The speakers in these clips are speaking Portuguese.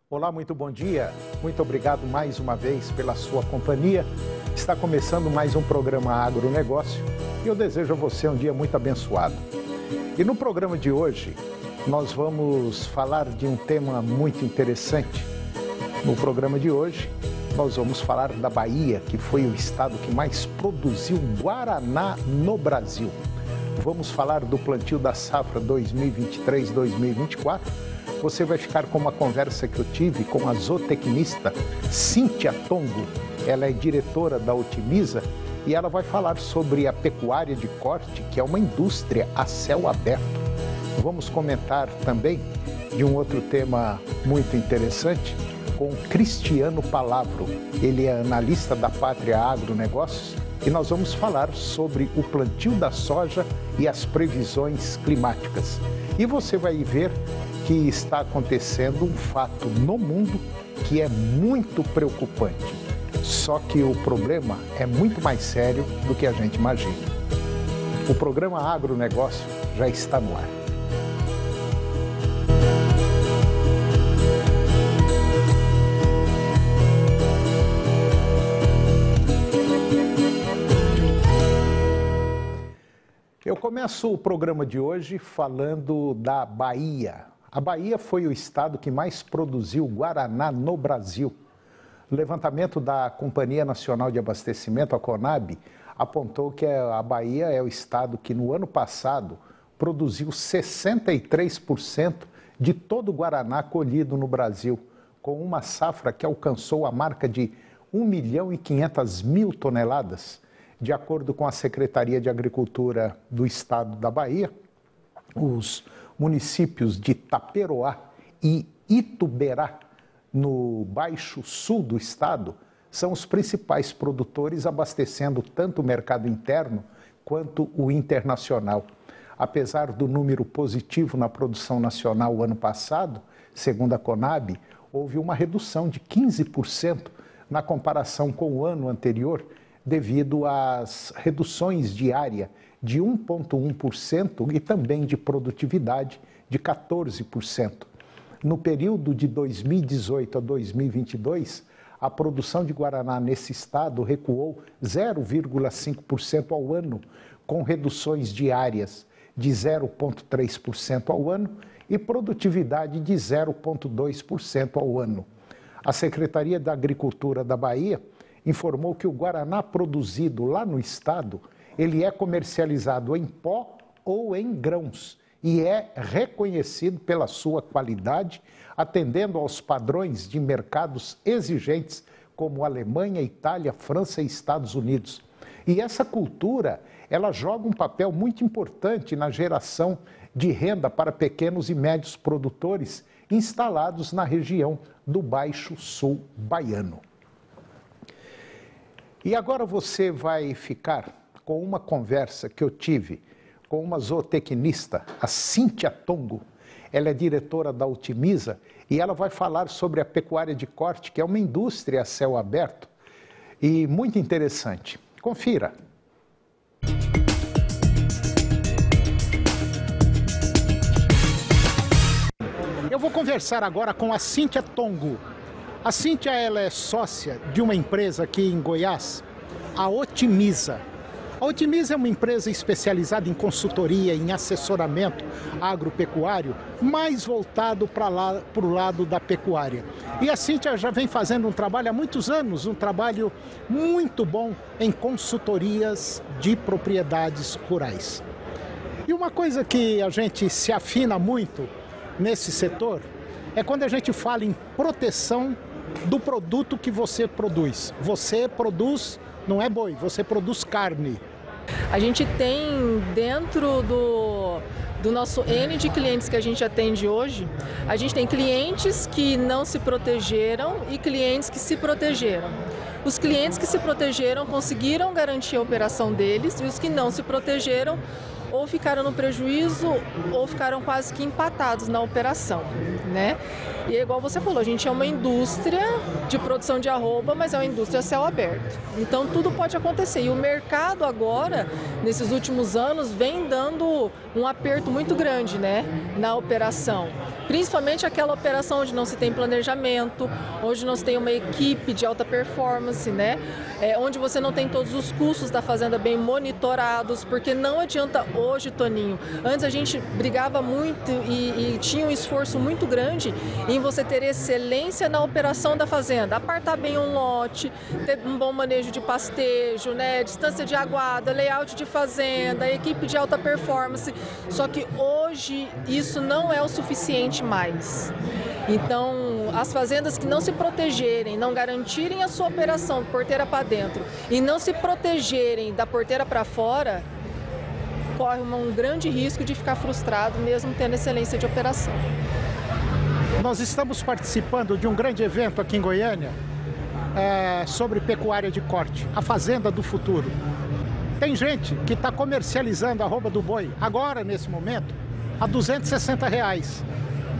Olá, muito bom dia. Muito obrigado mais uma vez pela sua companhia. Está começando mais um programa Agronegócio e eu desejo a você um dia muito abençoado. E no programa de hoje, nós vamos falar de um tema muito interessante. No programa de hoje, nós vamos falar da Bahia, que foi o estado que mais produziu guaraná no Brasil. Vamos falar do plantio da safra 2023-2024. Você vai ficar com uma conversa que eu tive com a zootecnista Cíntia Tongo. Ela é diretora da Otimiza e ela vai falar sobre a pecuária de corte, que é uma indústria a céu aberto. Vamos comentar também de um outro tema muito interessante com Cristiano Palavro. Ele é analista da Pátria Agronegócios e nós vamos falar sobre o plantio da soja e as previsões climáticas. E você vai ver que está acontecendo um fato no mundo que é muito preocupante. Só que o problema é muito mais sério do que a gente imagina. O programa Agronegócio já está no ar. Eu começo o programa de hoje falando da Bahia. A Bahia foi o estado que mais produziu guaraná no Brasil. O levantamento da Companhia Nacional de Abastecimento, a Conab, apontou que a Bahia é o estado que no ano passado produziu 63% de todo o guaraná colhido no Brasil, com uma safra que alcançou a marca de 1.500.000 toneladas. De acordo com a Secretaria de Agricultura do Estado da Bahia, os municípios de Taperoá e Ituberá, no Baixo Sul do estado, são os principais produtores, abastecendo tanto o mercado interno quanto o internacional. Apesar do número positivo na produção nacional ano passado, segundo a Conab, houve uma redução de 15% na comparação com o ano anterior, devido às reduções de área de 1,1% e também de produtividade de 14%. No período de 2018 a 2022, a produção de guaraná nesse estado recuou 0,5% ao ano, com reduções de áreas de 0,3% ao ano e produtividade de 0,2% ao ano. A Secretaria da Agricultura da Bahia informou que o guaraná produzido lá no estado, ele é comercializado em pó ou em grãos e é reconhecido pela sua qualidade, atendendo aos padrões de mercados exigentes como Alemanha, Itália, França e Estados Unidos. E essa cultura, ela joga um papel muito importante na geração de renda para pequenos e médios produtores instalados na região do Baixo Sul baiano. E agora você vai ficar com uma conversa que eu tive com uma zootecnista, a Cíntia Tongo. Ela é diretora da Otimiza e ela vai falar sobre a pecuária de corte, que é uma indústria a céu aberto e muito interessante. Confira. Eu vou conversar agora com a Cíntia Tongo. A Cíntia, ela é sócia de uma empresa aqui em Goiás, a Otimiza. A Otimiza é uma empresa especializada em consultoria, em assessoramento agropecuário, mais voltado para o lado da pecuária. E a Cíntia já vem fazendo um trabalho há muitos anos, um trabalho muito bom em consultorias de propriedades rurais. E uma coisa que a gente se afina muito nesse setor é quando a gente fala em proteção do produto que você produz. Você produz, não é boi, você produz carne. A gente tem dentro do nosso N de clientes que a gente atende hoje, a gente tem clientes que não se protegeram e clientes que se protegeram. Os clientes que se protegeram conseguiram garantir a operação deles e os que não se protegeram ou ficaram no prejuízo ou ficaram quase que empatados na operação, né? E é igual você falou, a gente é uma indústria de produção de arroba, mas é uma indústria a céu aberto. Então tudo pode acontecer. E o mercado agora, nesses últimos anos, vem dando um aperto muito grande, né, na operação. Principalmente aquela operação onde não se tem planejamento, onde não se tem uma equipe de alta performance, né? Onde você não tem todos os custos da fazenda bem monitorados, porque não adianta hoje, Toninho. Antes a gente brigava muito e tinha um esforço muito grande em você ter excelência na operação da fazenda, apartar bem um lote, ter um bom manejo de pastejo, né? Distância de aguada, layout de fazenda, equipe de alta performance. Só que hoje isso não é o suficiente mais. Então, as fazendas que não se protegerem, não garantirem a sua operação de porteira para dentro e não se protegerem da porteira para fora, corre um grande risco de ficar frustrado mesmo tendo excelência de operação. Nós estamos participando de um grande evento aqui em Goiânia sobre pecuária de corte, a fazenda do futuro. Tem gente que está comercializando a arroba do boi agora, nesse momento, a R$ 260.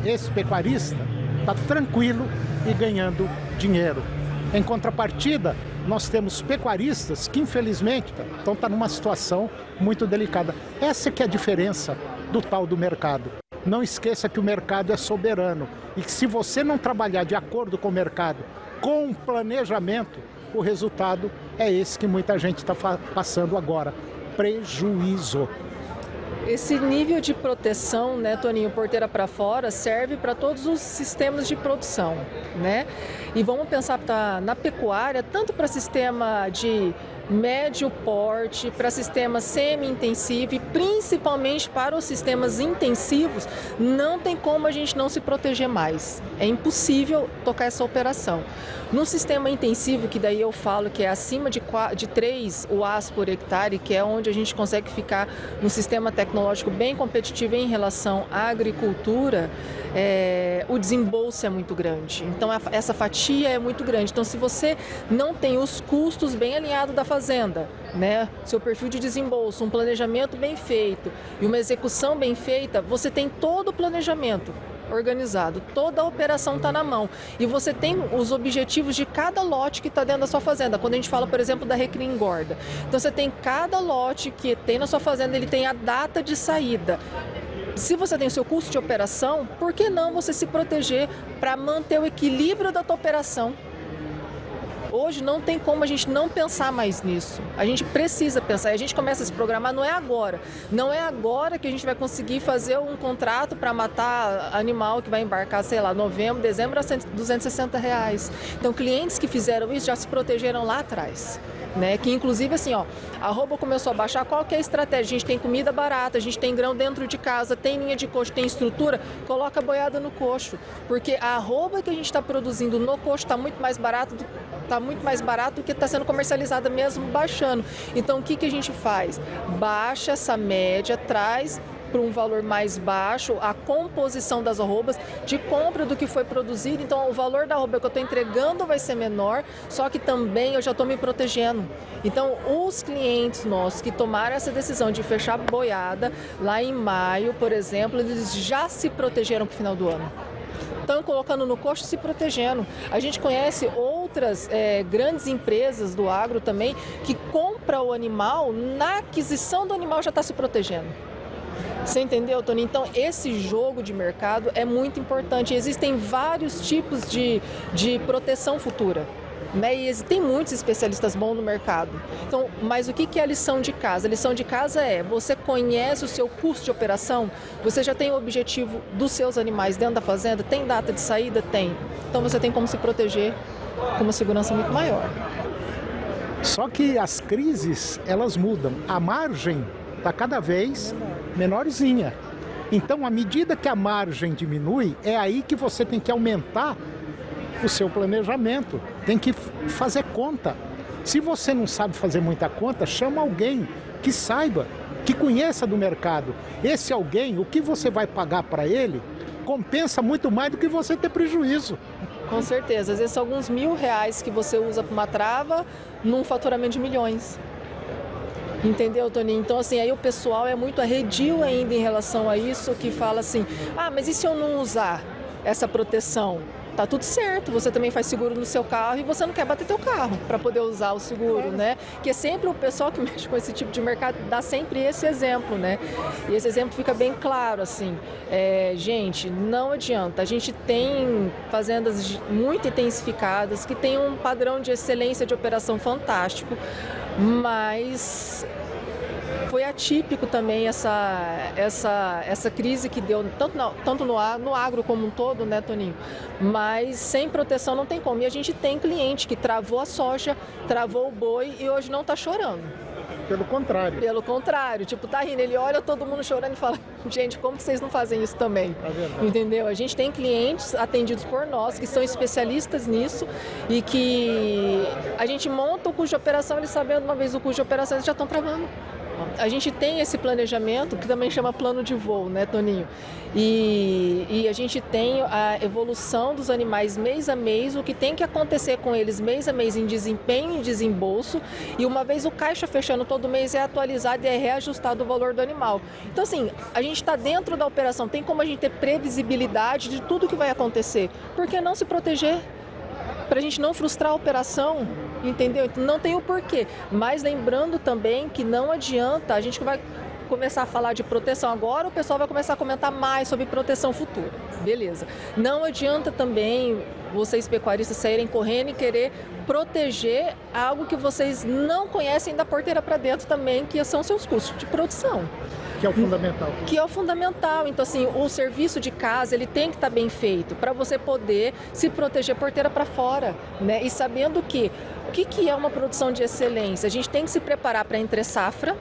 Esse pecuarista está tranquilo e ganhando dinheiro. Em contrapartida, nós temos pecuaristas que, infelizmente, estão numa situação muito delicada. Essa que é a diferença do tal do mercado. Não esqueça que o mercado é soberano e que se você não trabalhar de acordo com o mercado, com planejamento, o resultado é esse que muita gente está passando agora, prejuízo. Esse nível de proteção, né, Toninho, porteira para fora, serve para todos os sistemas de produção, né? E vamos pensar na pecuária, tanto para sistema de médio porte, para sistema semi-intensivo e principalmente para os sistemas intensivos, não tem como a gente não se proteger mais. É impossível tocar essa operação. No sistema intensivo, que daí eu falo que é acima de 3 UAs por hectare, que é onde a gente consegue ficar num sistema tecnológico bem competitivo em relação à agricultura, o desembolso é muito grande. Então, essa fatia é muito grande. Então, se você não tem os custos bem alinhados da fazenda, né, seu perfil de desembolso, um planejamento bem feito e uma execução bem feita, você tem todo o planejamento organizado, toda a operação está na mão e você tem os objetivos de cada lote que está dentro da sua fazenda. Quando a gente fala, por exemplo, da recria engorda, então você tem cada lote que tem na sua fazenda, ele tem a data de saída. Se você tem o seu custo de operação, por que não você se proteger para manter o equilíbrio da tua operação? Hoje não tem como a gente não pensar mais nisso. A gente precisa pensar. E a gente começa a se programar, não é agora. Não é agora que a gente vai conseguir fazer um contrato para matar animal que vai embarcar, sei lá, novembro, dezembro, a R$ 260. Então, clientes que fizeram isso já se protegeram lá atrás. Né? Que inclusive assim, ó, a arroba começou a baixar, qual que é a estratégia? A gente tem comida barata, a gente tem grão dentro de casa, tem linha de coxo, tem estrutura, coloca a boiada no coxo, porque a arroba que a gente está produzindo no coxo está muito mais barato do que está sendo comercializada mesmo baixando. Então o que a gente faz? Baixa essa média, traz para um valor mais baixo a composição das arrobas de compra do que foi produzido. Então o valor da arroba que eu estou entregando vai ser menor, só que também eu já estou me protegendo. Então os clientes nossos que tomaram essa decisão de fechar a boiada lá em maio, por exemplo, eles já se protegeram para o final do ano. Estão colocando no coxo e se protegendo. A gente conhece outras grandes empresas do agro também que compram o animal, na aquisição do animal já está se protegendo. Você entendeu, Tony? Então, esse jogo de mercado é muito importante. Existem vários tipos de proteção futura. Né? E tem muitos especialistas bons no mercado. Então, mas o que é a lição de casa? A lição de casa é, você conhece o seu custo de operação? Você já tem o objetivo dos seus animais dentro da fazenda? Tem data de saída? Tem. Então, você tem como se proteger com uma segurança muito maior. Só que as crises, elas mudam. A margem está cada vez menorzinha. Então, à medida que a margem diminui, é aí que você tem que aumentar o seu planejamento, tem que fazer conta. Se você não sabe fazer muita conta, chama alguém que saiba, que conheça do mercado. Esse alguém, o que você vai pagar para ele, compensa muito mais do que você ter prejuízo. Com certeza, às vezes são alguns R$1.000 que você usa para uma trava num faturamento de milhões. Entendeu, Toninho? Então, assim, aí o pessoal é muito arredio ainda em relação a isso, que fala assim, mas e se eu não usar essa proteção? tá tudo certo. Você também faz seguro no seu carro e você não quer bater teu carro para poder usar o seguro, né? Que é sempre o pessoal que mexe com esse tipo de mercado dá sempre esse exemplo, né? E esse exemplo fica bem claro, assim. Gente, não adianta. A gente tem fazendas muito intensificadas que tem um padrão de excelência de operação fantástico, mas foi atípico também essa crise que deu, tanto no agro como um todo, né, Toninho? Mas sem proteção não tem como. E a gente tem cliente que travou a soja, travou o boi e hoje não está chorando. Pelo contrário. Pelo contrário, tipo, tá rindo, ele olha todo mundo chorando e fala, gente, como que vocês não fazem isso também? Entendeu? A gente tem clientes atendidos por nós, que são especialistas nisso e que a gente monta o custo de operação, eles sabendo uma vez o custo de operação, eles já estão travando. A gente tem esse planejamento, que também chama plano de voo, né, Toninho? E a gente tem a evolução dos animais mês a mês, o que tem que acontecer com eles mês a mês em desempenho e desembolso. E uma vez o caixa fechando todo mês é atualizado e é reajustado o valor do animal. Então, assim, a gente está dentro da operação, tem como a gente ter previsibilidade de tudo que vai acontecer. Por que não se proteger? Para a gente não frustrar a operação, entendeu? Então, não tem o porquê. Mas lembrando também que não adianta, a gente vai começar a falar de proteção agora, o pessoal vai começar a comentar mais sobre proteção futura. Beleza. Não adianta também vocês pecuaristas saírem correndo e querer proteger algo que vocês não conhecem da porteira para dentro também, que são seus custos de produção. Que é o fundamental. Que é o fundamental. Então, assim, o serviço de casa, ele tem que estar bem feito para você poder se proteger porteira para fora, né? E sabendo que, o que é uma produção de excelência? A gente tem que se preparar para entre safra,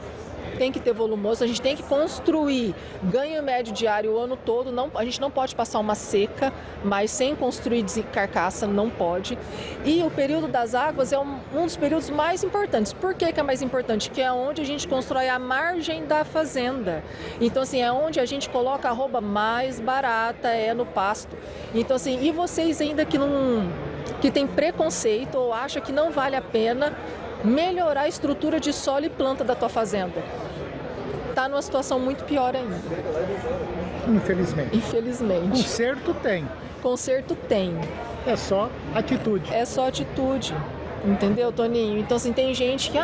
tem que ter volumoso, a gente tem que construir ganho médio diário o ano todo, a gente não pode passar uma seca, mas sem construir carcaça, não pode. E o período das águas é um dos períodos mais importantes. Por que é mais importante? Que é onde a gente constrói a margem da fazenda. Então, assim, é onde a gente coloca a arroba mais barata, é no pasto. Então, assim, e vocês ainda que tem preconceito ou acham que não vale a pena melhorar a estrutura de solo e planta da tua fazenda? Está numa situação muito pior ainda. Infelizmente. Infelizmente. Conserto tem. Conserto tem. É só atitude. É só atitude. Entendeu, Toninho? Então, assim, tem gente que,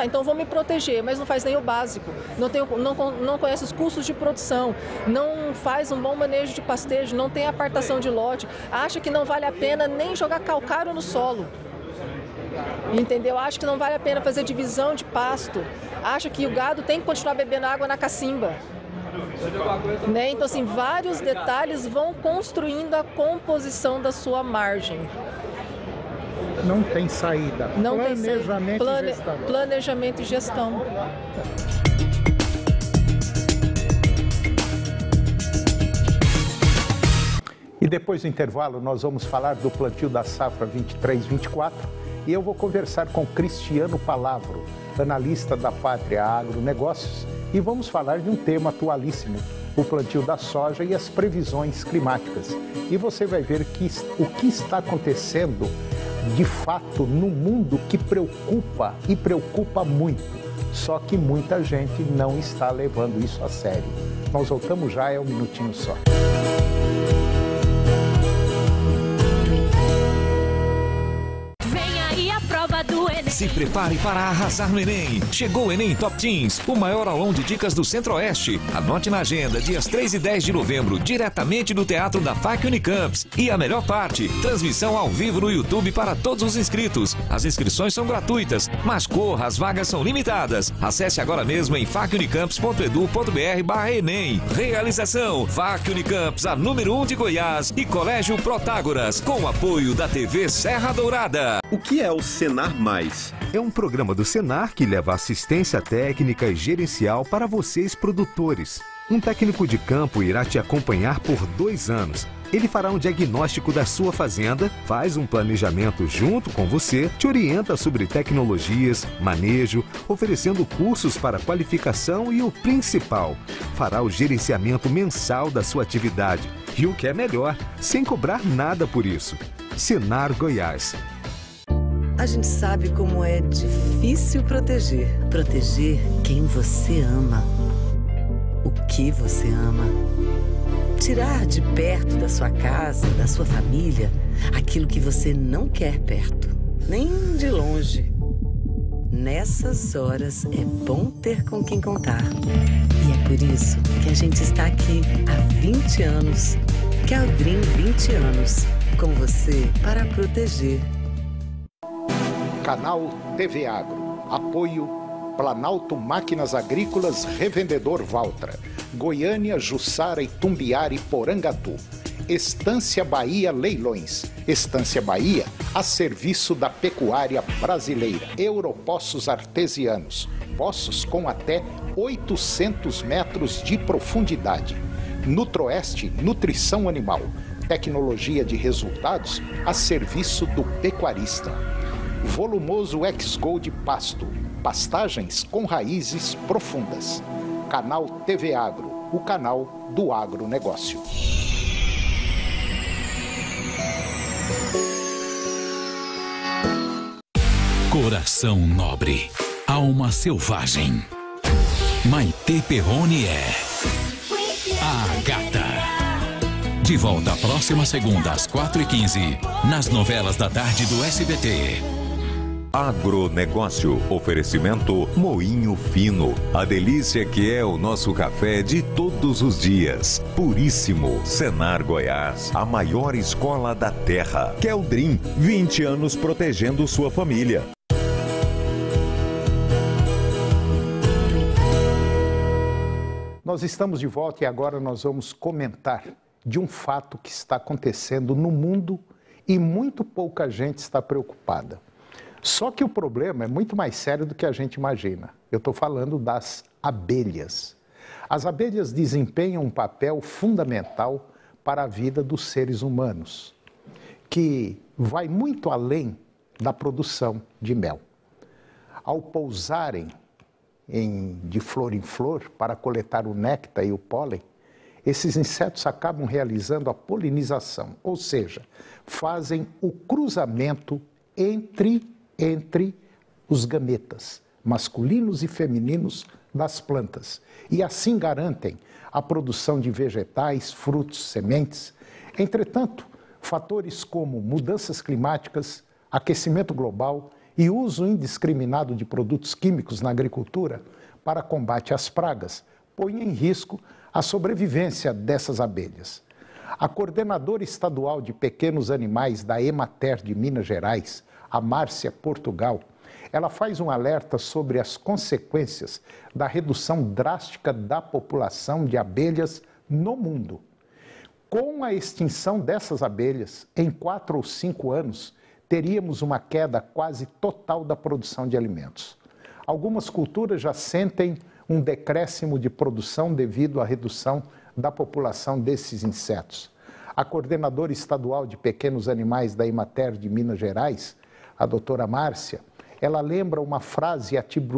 então vou me proteger, mas não faz nem o básico. Não conhece os custos de produção, não faz um bom manejo de pastejo, não tem apartação de lote, acha que não vale a pena nem jogar calcário no solo. Entendeu? Acha que não vale a pena fazer divisão de pasto. Acha que o gado tem que continuar bebendo água na cacimba. Né? Então, assim, vários detalhes vão construindo a composição da sua margem. Não tem saída. Não Planejamento tem e gestão. Planejamento e gestão. E depois do intervalo, nós vamos falar do plantio da safra 23-24 e eu vou conversar com Cristiano Palavro, analista da Pátria Agronegócios, e vamos falar de um tema atualíssimo, o plantio da soja e as previsões climáticas. E você vai ver o que está acontecendo de fato no mundo que preocupa e preocupa muito, só que muita gente não está levando isso a sério. Nós voltamos já, é um minutinho só. Se prepare para arrasar no Enem. Chegou o Enem Top Teens, o maior aulão de dicas do Centro-Oeste. Anote na agenda, dias 3 e 10 de novembro, diretamente do Teatro da FAC Unicamps. E a melhor parte, transmissão ao vivo no YouTube para todos os inscritos. As inscrições são gratuitas, mas corra, as vagas são limitadas. Acesse agora mesmo em facunicamps.edu.br/Enem. Realização, FAC Unicamps, a número 1 de Goiás e Colégio Protágoras, com o apoio da TV Serra Dourada. O que é o Senar Mais? É um programa do Senar que leva assistência técnica e gerencial para vocês produtores. Um técnico de campo irá te acompanhar por 2 anos. Ele fará um diagnóstico da sua fazenda, faz um planejamento junto com você, te orienta sobre tecnologias, manejo, oferecendo cursos para qualificação e o principal, fará o gerenciamento mensal da sua atividade. E o que é melhor, sem cobrar nada por isso. Senar Goiás. A gente sabe como é difícil proteger quem você ama, o que você ama. Tirar de perto da sua casa, da sua família, aquilo que você não quer perto, nem de longe. Nessas horas é bom ter com quem contar. E é por isso que a gente está aqui há 20 anos. Caldrim 20 anos. Com você para proteger. Canal TV Agro. Apoio Planalto Máquinas Agrícolas Revendedor Valtra. Goiânia, Jussara, Itumbiara e Porangatu. Estância Bahia Leilões. Estância Bahia a serviço da pecuária brasileira. Europoços Artesianos. Poços com até 800 metros de profundidade. Nutroeste Nutrição Animal. Tecnologia de resultados a serviço do pecuarista. Volumoso X-Gold Pasto. Pastagens com raízes profundas. Canal TV Agro, o canal do agronegócio. Coração nobre, alma selvagem. Maitê Perrone é a gata. De volta próxima segunda às 4h15, nas novelas da tarde do SBT. Agronegócio. Oferecimento Moinho Fino. A delícia que é o nosso café de todos os dias. Puríssimo. Senar Goiás. A maior escola da terra. Caldrim. 20 anos protegendo sua família. Nós estamos de volta e agora nós vamos comentar de um fato que está acontecendo no mundo e muito pouca gente está preocupada. Só que o problema é muito mais sério do que a gente imagina. Eu estou falando das abelhas. As abelhas desempenham um papel fundamental para a vida dos seres humanos, que vai muito além da produção de mel. Ao pousarem de flor em flor para coletar o néctar e o pólen, esses insetos acabam realizando a polinização, ou seja, fazem o cruzamento entre os gametas, masculinos e femininos das plantas, e assim garantem a produção de vegetais, frutos, sementes. Entretanto, fatores como mudanças climáticas, aquecimento global e uso indiscriminado de produtos químicos na agricultura para combate às pragas põem em risco a sobrevivência dessas abelhas. A coordenadora estadual de pequenos animais da Emater de Minas Gerais, a Márcia Portugal, ela faz um alerta sobre as consequências da redução drástica da população de abelhas no mundo. Com a extinção dessas abelhas, em 4 ou 5 anos, teríamos uma queda quase total da produção de alimentos. Algumas culturas já sentem um decréscimo de produção devido à redução da população desses insetos. A coordenadora estadual de pequenos animais da Emater de Minas Gerais, a doutora Márcia, ela lembra uma frase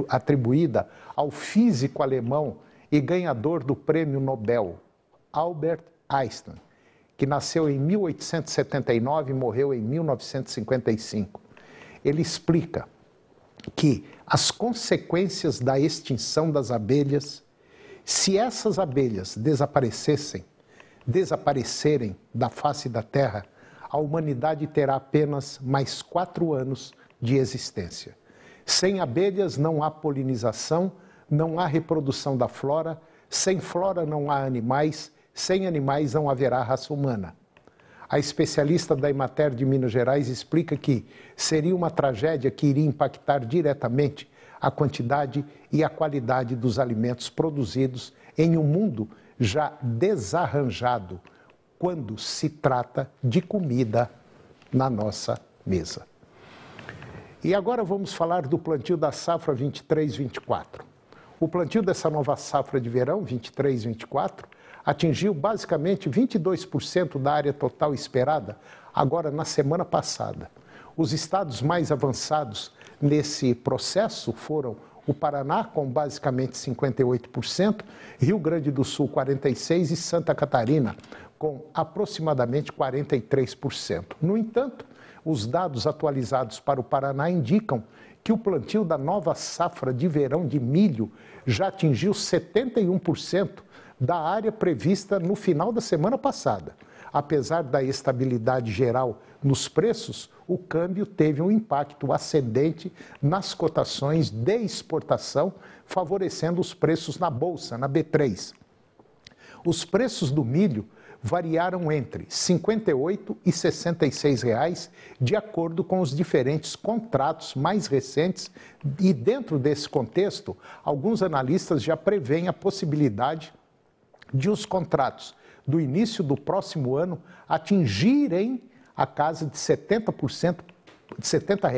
atribuída ao físico alemão e ganhador do prêmio Nobel, Albert Einstein, que nasceu em 1879 e morreu em 1955. Ele explica que as consequências da extinção das abelhas, se essas abelhas desaparecerem da face da Terra, a humanidade terá apenas mais 4 anos de existência. Sem abelhas não há polinização, não há reprodução da flora, sem flora não há animais, sem animais não haverá raça humana. A especialista da Emater de Minas Gerais explica que seria uma tragédia que iria impactar diretamente a quantidade e a qualidade dos alimentos produzidos em um mundo já desarranjado quando se trata de comida na nossa mesa. E agora vamos falar do plantio da safra 23-24. O plantio dessa nova safra de verão, 23-24, atingiu basicamente 22% da área total esperada, agora na semana passada. Os estados mais avançados nesse processo foram o Paraná, com basicamente 58%, Rio Grande do Sul, 46% e Santa Catarina, com aproximadamente 43%. No entanto, os dados atualizados para o Paraná indicam que o plantio da nova safra de verão de milho já atingiu 71% da área prevista no final da semana passada. Apesar da estabilidade geral nos preços, o câmbio teve um impacto ascendente nas cotações de exportação, favorecendo os preços na Bolsa, na B3. Os preços do milho variaram entre R$ 58 e R$ 66, de acordo com os diferentes contratos mais recentes, e dentro desse contexto, alguns analistas já prevêem a possibilidade de os contratos do início do próximo ano atingirem a casa de 70%, de R$ 70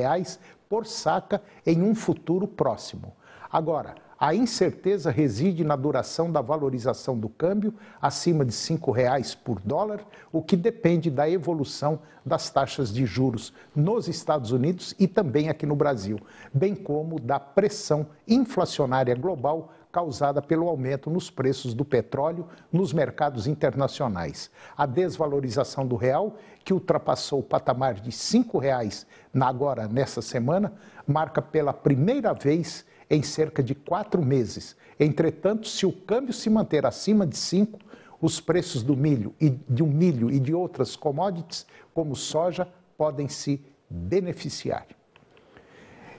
por saca em um futuro próximo. Agora, a incerteza reside na duração da valorização do câmbio, acima de R$ 5,00 por dólar, o que depende da evolução das taxas de juros nos Estados Unidos e também aqui no Brasil, bem como da pressão inflacionária global causada pelo aumento nos preços do petróleo nos mercados internacionais. A desvalorização do real, que ultrapassou o patamar de R$ 5,00 agora nessa semana, marca pela primeira vez em cerca de 4 meses. Entretanto, se o câmbio se manter acima de 5, os preços do milho e de outras commodities, como soja, podem se beneficiar.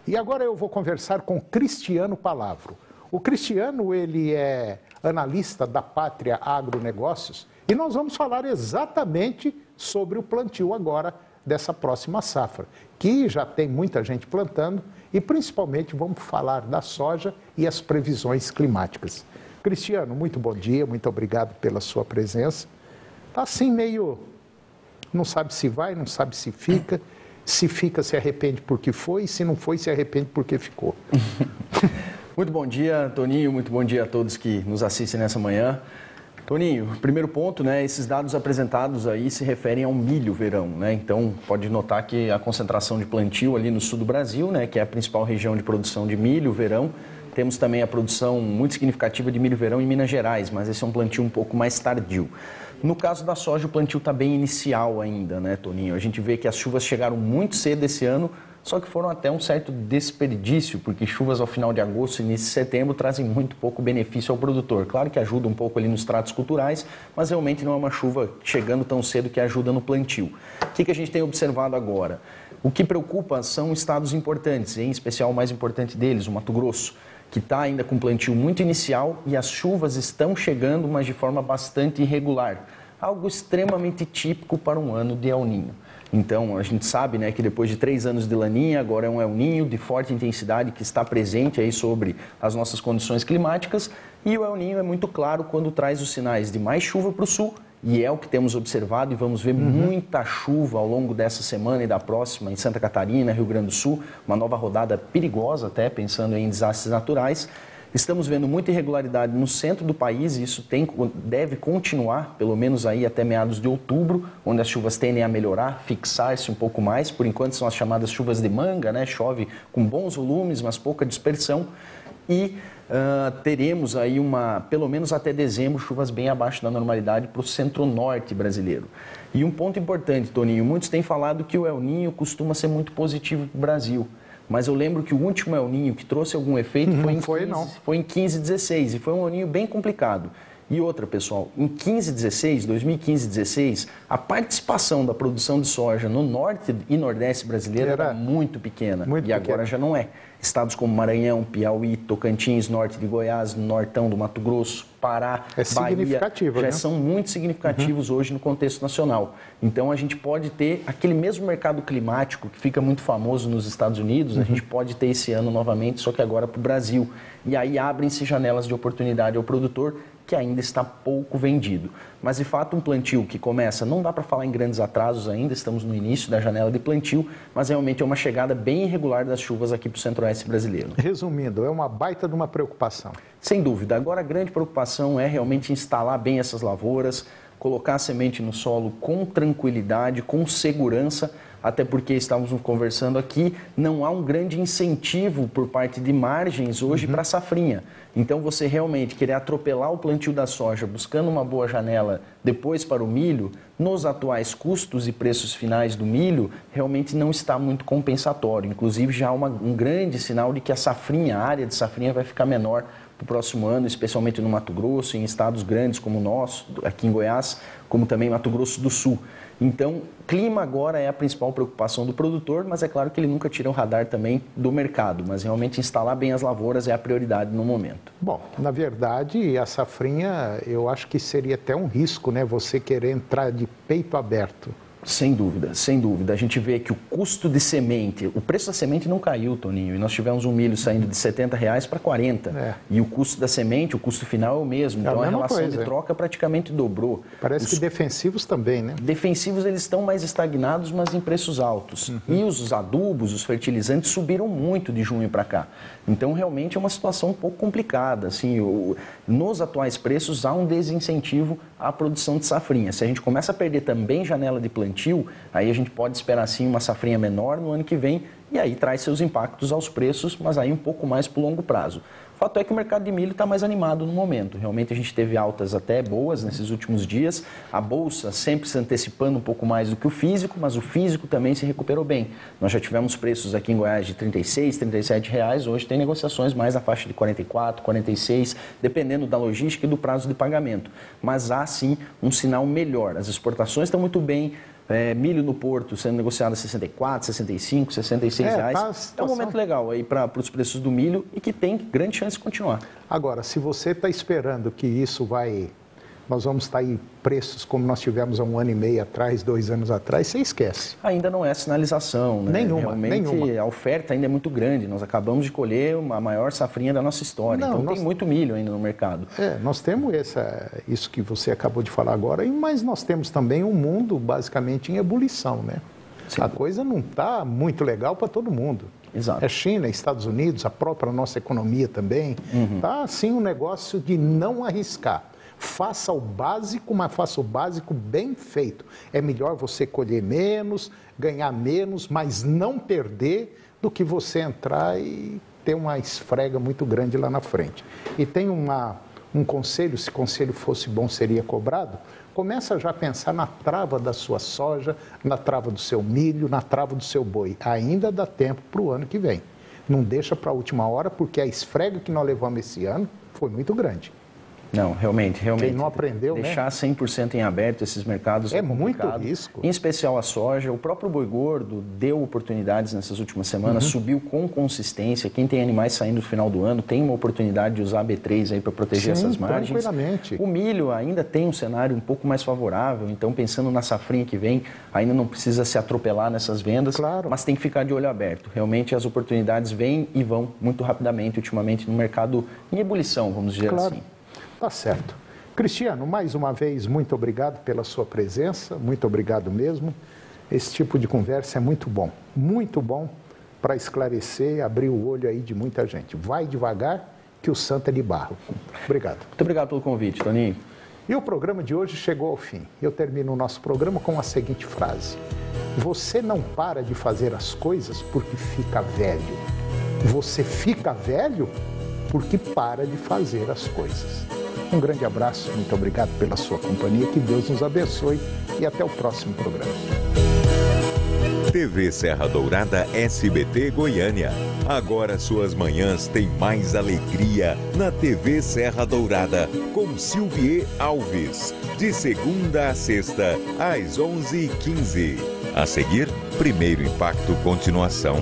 E agora eu vou conversar com Cristiano Palavro. O Cristiano, ele é analista da Pátria Agronegócios e nós vamos falar exatamente sobre o plantio agora dessa próxima safra, que já tem muita gente plantando e principalmente vamos falar da soja e as previsões climáticas. Cristiano, muito bom dia, muito obrigado pela sua presença. Está assim meio, não sabe se vai, não sabe se fica se arrepende porque foi, e se não foi, se arrepende porque ficou. Muito bom dia, Toninho, muito bom dia a todos que nos assistem nessa manhã. Toninho, primeiro ponto, né, esses dados apresentados aí se referem ao milho verão, né? Então, pode notar que a concentração de plantio ali no sul do Brasil, né, que é a principal região de produção de milho verão, temos também a produção muito significativa de milho verão em Minas Gerais, mas esse é um plantio um pouco mais tardio. No caso da soja, o plantio está bem inicial ainda, né, Toninho? A gente vê que as chuvas chegaram muito cedo esse ano, só que foram até um certo desperdício, porque chuvas ao final de agosto e início de setembro trazem muito pouco benefício ao produtor. Claro que ajuda um pouco ali nos tratos culturais, mas realmente não é uma chuva chegando tão cedo que ajuda no plantio. O que a gente tem observado agora? O que preocupa são estados importantes, em especial o mais importante deles, o Mato Grosso, que está ainda com plantio muito inicial e as chuvas estão chegando, mas de forma bastante irregular. Algo extremamente típico para um ano de El Niño. Então, a gente sabe, né, que depois de 3 anos de Laninha, agora é um El Niño de forte intensidade que está presente aí sobre as nossas condições climáticas. E o El Niño é muito claro quando traz os sinais de mais chuva para o sul, e é o que temos observado, e vamos ver muita chuva ao longo dessa semana e da próxima em Santa Catarina, Rio Grande do Sul, uma nova rodada perigosa até, pensando em desastres naturais. Estamos vendo muita irregularidade no centro do país e isso deve continuar, pelo menos aí até meados de outubro, onde as chuvas tendem a melhorar, fixar-se um pouco mais. Por enquanto são as chamadas chuvas de manga, né? Chove com bons volumes, mas pouca dispersão. E teremos aí pelo menos até dezembro, chuvas bem abaixo da normalidade para o centro-norte brasileiro. E um ponto importante, Toninho, muitos têm falado que o El Niño costuma ser muito positivo para o Brasil. Mas eu lembro que o último El Niño que trouxe algum efeito foi em 15 e 16 e foi um El Niño bem complicado. E outra, pessoal, em 2015 e 16, a participação da produção de soja no norte e nordeste brasileiro era muito pequena. Agora já não é. Estados como Maranhão, Piauí, Tocantins, norte de Goiás, nortão do Mato Grosso, Pará, Bahia, já são muito significativos hoje no contexto nacional. Então a gente pode ter aquele mesmo mercado climático que fica muito famoso nos Estados Unidos, a gente pode ter esse ano novamente, só que agora para o Brasil. E aí abrem-se janelas de oportunidade ao produtor que ainda está pouco vendido. Mas, de fato, um plantio que começa, não dá para falar em grandes atrasos ainda, estamos no início da janela de plantio, mas realmente é uma chegada bem irregular das chuvas aqui para o centro-oeste brasileiro. Resumindo, é uma baita de uma preocupação. Sem dúvida. Agora, a grande preocupação é realmente instalar bem essas lavouras, colocar a semente no solo com tranquilidade, com segurança, até porque estávamos conversando aqui, não há um grande incentivo por parte de margens hoje para a safrinha. Então, você realmente querer atropelar o plantio da soja, buscando uma boa janela depois para o milho, nos atuais custos e preços finais do milho, realmente não está muito compensatório. Inclusive, já há um grande sinal de que a área de safrinha vai ficar menor para o próximo ano, especialmente no Mato Grosso, em estados grandes como o nosso, aqui em Goiás, como também Mato Grosso do Sul. Então, clima agora é a principal preocupação do produtor, mas é claro que ele nunca tira o radar também do mercado, mas realmente instalar bem as lavouras é a prioridade no momento. Bom, na verdade, a safrinha, eu acho que seria até um risco, né? Você querer entrar de peito aberto. Sem dúvida, sem dúvida. A gente vê que o custo de semente, o preço da semente não caiu, Toninho, e nós tivemos um milho saindo de R$70 para 40. E o custo da semente, o custo final é o mesmo. Então a relação de troca praticamente dobrou. Parece que defensivos também, né? Defensivos eles estão mais estagnados, mas em preços altos. E os adubos, os fertilizantes subiram muito de junho para cá. Então realmente é uma situação um pouco complicada. Assim, nos atuais preços há um desincentivo à produção de safrinha. Se a gente começa a perder também janela de plantio, aí a gente pode esperar sim uma safrinha menor no ano que vem e aí traz seus impactos aos preços, mas aí um pouco mais para o longo prazo. O fato é que o mercado de milho está mais animado no momento. Realmente a gente teve altas até boas nesses últimos dias. A bolsa sempre se antecipando um pouco mais do que o físico, mas o físico também se recuperou bem. Nós já tivemos preços aqui em Goiás de R$36, R$37. Hoje tem negociações mais na faixa de 44, 46, dependendo da logística e do prazo de pagamento. Mas há sim um sinal melhor. As exportações estão muito bem. Milho no Porto sendo negociado a 64, 65, 66 reais. É um momento legal aí para os preços do milho e que tem grande chance de continuar. Agora, se você está esperando que isso nós vamos estar em preços como nós tivemos há 1 ano e meio atrás, 2 anos atrás, você esquece. Ainda não é sinalização, né? Realmente a oferta ainda é muito grande. Nós acabamos de colher a maior safrinha da nossa história. Então tem muito milho ainda no mercado. Nós temos isso que você acabou de falar agora, mas nós temos também um mundo basicamente em ebulição, né? Sim. A coisa não está muito legal para todo mundo. Exato. É China, Estados Unidos, a própria nossa economia também. Está assim um negócio de não arriscar. Faça o básico, mas faça o básico bem feito. É melhor você colher menos, ganhar menos, mas não perder do que você entrar e ter uma esfrega muito grande lá na frente. E tem um conselho, se conselho fosse bom seria cobrado, começa já a pensar na trava da sua soja, na trava do seu milho, na trava do seu boi. Ainda dá tempo para o ano que vem. Não deixa para a última hora, porque a esfrega que nós levamos esse ano foi muito grande. Não, realmente. Quem não aprendeu, deixar 100% em aberto esses mercados é muito risco. Em especial a soja. O próprio boi gordo deu oportunidades nessas últimas semanas, subiu com consistência. Quem tem animais saindo no final do ano tem uma oportunidade de usar B3 aí para proteger essas margens. Tranquilamente. O milho ainda tem um cenário um pouco mais favorável, então pensando na safrinha que vem, ainda não precisa se atropelar nessas vendas, mas tem que ficar de olho aberto. Realmente as oportunidades vêm e vão muito rapidamente ultimamente no mercado em ebulição, vamos dizer assim. Tá certo. Cristiano, mais uma vez, muito obrigado pela sua presença, muito obrigado mesmo. Esse tipo de conversa é muito bom para esclarecer, abrir o olho aí de muita gente. Vai devagar que o santo é de barro. Obrigado. Muito obrigado pelo convite, Toninho. E o programa de hoje chegou ao fim. Eu termino o nosso programa com a seguinte frase: você não para de fazer as coisas porque fica velho. Você fica velho porque para de fazer as coisas. Um grande abraço, muito obrigado pela sua companhia, que Deus nos abençoe e até o próximo programa. TV Serra Dourada SBT Goiânia. Agora suas manhãs têm mais alegria na TV Serra Dourada com Silvier Alves. De segunda a sexta, às 11h15. A seguir, Primeiro Impacto Continuação.